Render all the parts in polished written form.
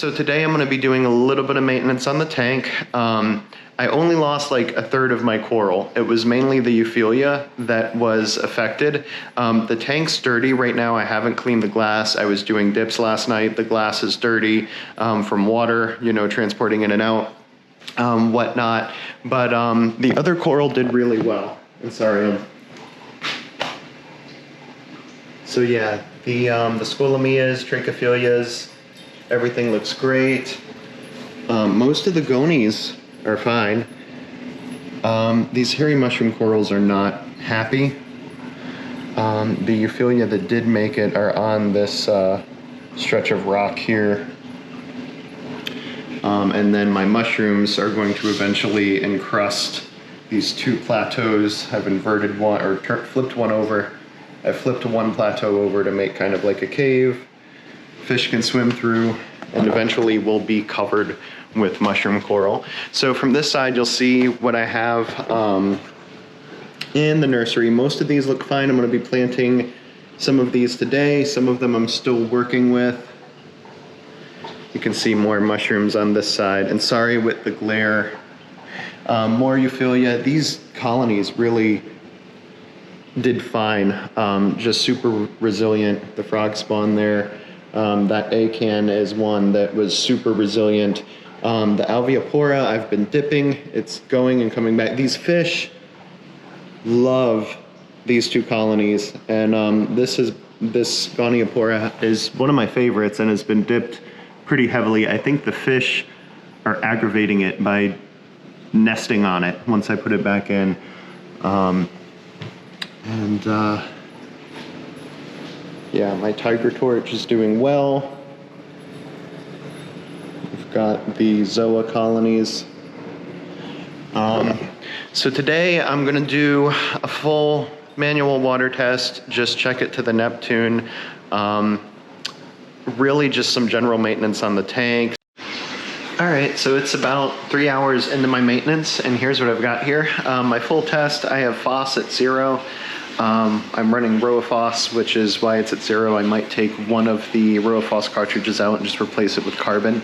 So today I'm going to be doing a little bit of maintenance on the tank. I only lost like a third of my coral. It was mainly the Euphyllia that was affected. The tank's dirty right now. I haven't cleaned the glass. I was doing dips last night. The glass is dirty from water, you know, transporting in and out, whatnot. But the other coral did really well. I'm sorry. So yeah, the Scolamias, Trichophilias, everything looks great. Most of the gonies are fine. These hairy mushroom corals are not happy. The Euphyllia that did make it are on this stretch of rock here. And then my mushrooms are going to eventually encrust these two plateaus. I've inverted one, or flipped one over. I flipped one plateau over to make kind of like a cave. Fish can swim through, and eventually will be covered with mushroom coral. So from this side, you'll see what I have in the nursery. Most of these look fine. I'm going to be planting some of these today. Some of them I'm still working with. You can see more mushrooms on this side. And sorry with the glare. More Euphyllia. These colonies really did fine. Just super resilient. The frog spawn there. That acan is one that was super resilient. The Alveopora, I've been dipping. It's going and coming back. These fish love these two colonies. And this Goniopora is one of my favorites and has been dipped pretty heavily. I think the fish are aggravating it by nesting on it once I put it back in. Yeah, my tiger torch is doing well. We've got the Zoa colonies. So today I'm gonna do a full manual water test, just check it to the Neptune. Really just some general maintenance on the tank. All right, so it's about 3 hours into my maintenance, and here's what I've got here. My full test, I have FOS at 0. I'm running RoaFos, which is why it's at 0. I might take one of the RoaFos cartridges out and just replace it with carbon.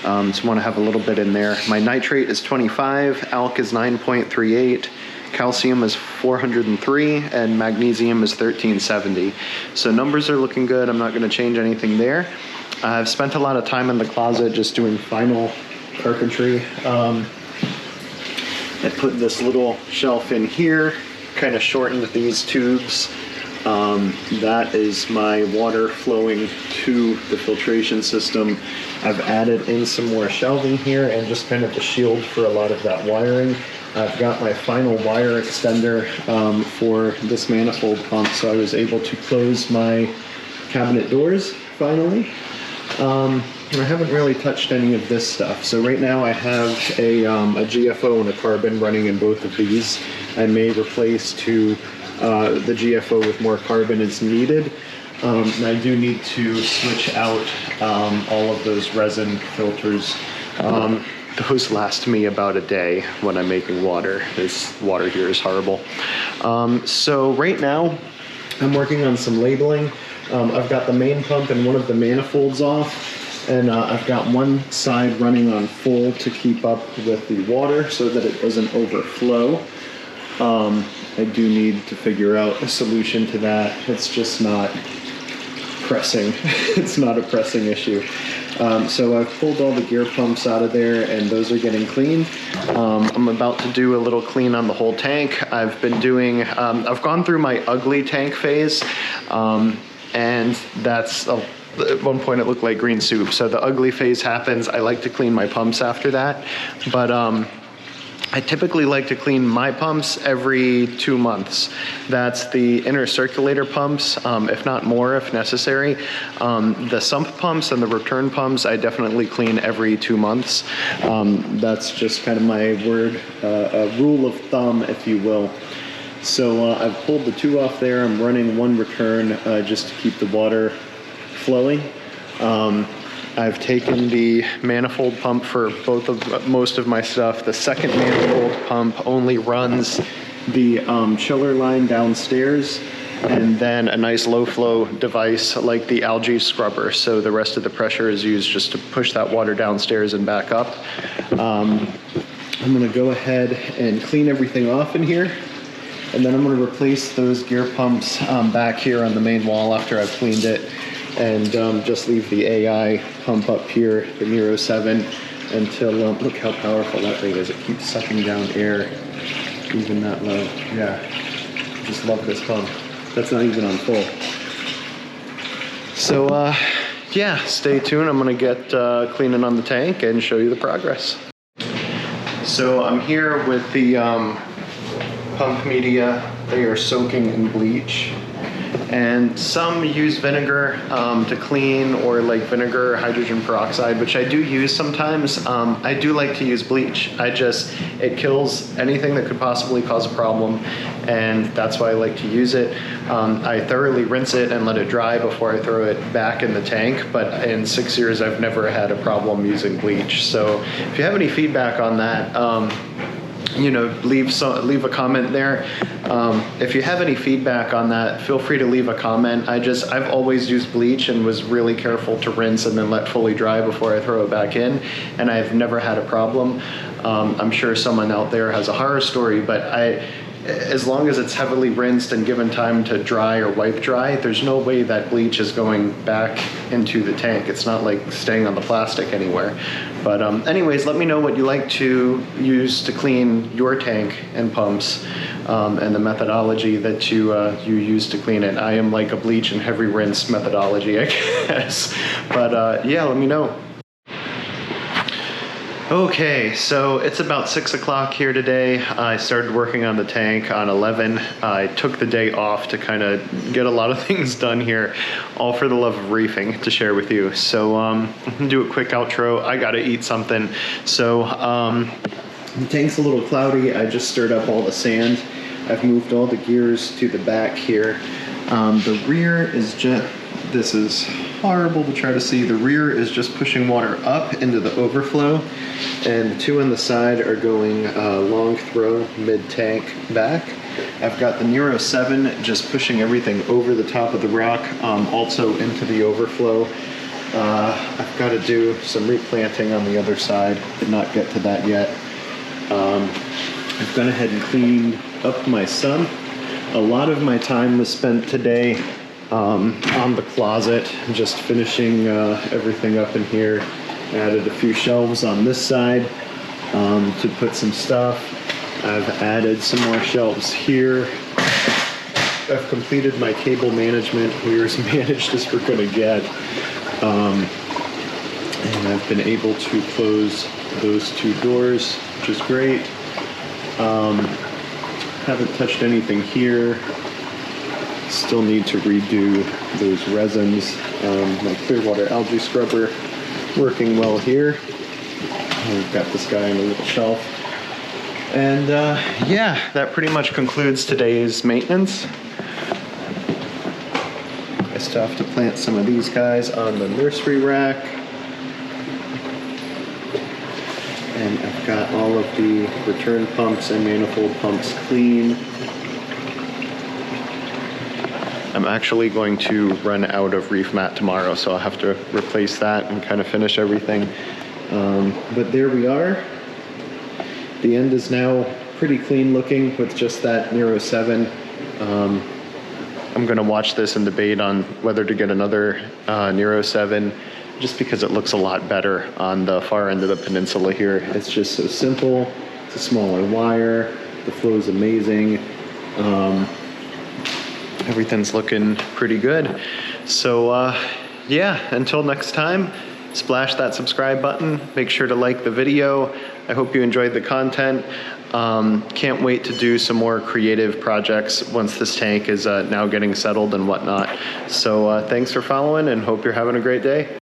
So I want to have a little bit in there. My nitrate is 25, alk is 9.38, calcium is 403, and magnesium is 1370. So numbers are looking good. I'm not going to change anything there. I've spent a lot of time in the closet just doing final carpentry. I put this little shelf in here, kind of shortened these tubes. That is my water flowing to the filtration system. I've added in some more shelving here and just kind of a shield for a lot of that wiring. I've got my final wire extender for this manifold pump, so I was able to close my cabinet doors finally. And I haven't really touched any of this stuff. So right now I have a GFO and a carbon running in both of these. I may replace the GFO with more carbon as needed. And I do need to switch out all of those resin filters. Those last me about a day when I'm making water. This water here is horrible. So right now I'm working on some labeling. I've got the main pump and one of the manifolds off, and I've got one side running on full to keep up with the water so that it doesn't overflow. I do need to figure out a solution to that. It's just not pressing. It's not a pressing issue. So I've pulled all the gear pumps out of there, and those are getting cleaned. I'm about to do a little clean on the whole tank. I've been doing, I've gone through my ugly tank phase, and that's, at one point it looked like green soup. So the ugly phase happens. I like to clean my pumps after that, but I typically like to clean my pumps every 2 months. That's the inner circulator pumps, if not more if necessary. The sump pumps and the return pumps, I definitely clean every 2 months. That's just kind of my rule of thumb, if you will. So I've pulled the 2 off there. I'm running 1 return just to keep the water flowing. I've taken the manifold pump for most of my stuff. The second manifold pump only runs the chiller line downstairs. and then a nice low flow device like the algae scrubber. So the rest of the pressure is used just to push that water downstairs and back up. I'm gonna go ahead and clean everything off in here. And then I'm gonna replace those gear pumps back here on the main wall after I've cleaned it. And just leave the AI pump up here, the Nero 7, until, look how powerful that thing is. It keeps sucking down air, even that low. Yeah, just love this pump. That's not even on full. So yeah, stay tuned. I'm gonna get cleaning on the tank and show you the progress. So I'm here with the pump media. They are soaking in bleach. And some use vinegar to clean, or like vinegar or hydrogen peroxide, which I do use sometimes. I do like to use bleach. It kills anything that could possibly cause a problem, and that's why I like to use it. I thoroughly rinse it and let it dry before I throw it back in the tank, but in 6 years I've never had a problem using bleach. So if you have any feedback on that, you know, leave a comment there. If you have any feedback on that, feel free to leave a comment. I've always used bleach and was really careful to rinse and then let fully dry before I throw it back in, and I've never had a problem. I'm sure someone out there has a horror story, but as long as it's heavily rinsed and given time to dry or wipe dry, there's no way that bleach is going back into the tank. It's not like staying on the plastic anywhere. But anyways, let me know what you like to use to clean your tank and pumps, and the methodology that you use to clean it. I am like a bleach and heavy rinse methodology, I guess. But yeah, let me know. Okay, so it's about 6 o'clock here today. I started working on the tank on 11. I took the day off to kind of get a lot of things done here, all for the love of reefing to share with you. So I'm gonna do a quick outro. I gotta eat something. So the tank's a little cloudy. I just stirred up all the sand. I've moved all the gears to the back here. The rear is just, this is horrible to try to see. The rear is just pushing water up into the overflow, and the two on the side are going long throw mid-tank back. I've got the Nero 7 just pushing everything over the top of the rock, also into the overflow. I've got to do some replanting on the other side. Did not get to that yet. I've gone ahead and cleaned up my sump. A lot of my time was spent today on the closet, just finishing everything up in here. Added a few shelves on this side to put some stuff. I've added some more shelves here. I've completed my cable management. We're as managed as we're gonna get. And I've been able to close those two doors, which is great. Haven't touched anything here. Still need to redo those resins. My Clearwater algae scrubber working well here. We've got this guy on a little shelf. And yeah, that pretty much concludes today's maintenance. I still have to plant some of these guys on the nursery rack. And I've got all of the return pumps and manifold pumps clean. I'm actually going to run out of reef mat tomorrow, so I'll have to replace that and kind of finish everything. But there we are. The end is now pretty clean looking with just that Nero 7. I'm gonna watch this and debate on whether to get another Nero 7, just because it looks a lot better on the far end of the peninsula here. It's just so simple. It's a smaller wire. The flow is amazing. Everything's looking pretty good. So yeah, until next time, splash that subscribe button. Make sure to like the video. I hope you enjoyed the content. Can't wait to do some more creative projects once this tank is now getting settled and whatnot. So thanks for following, and hope you're having a great day.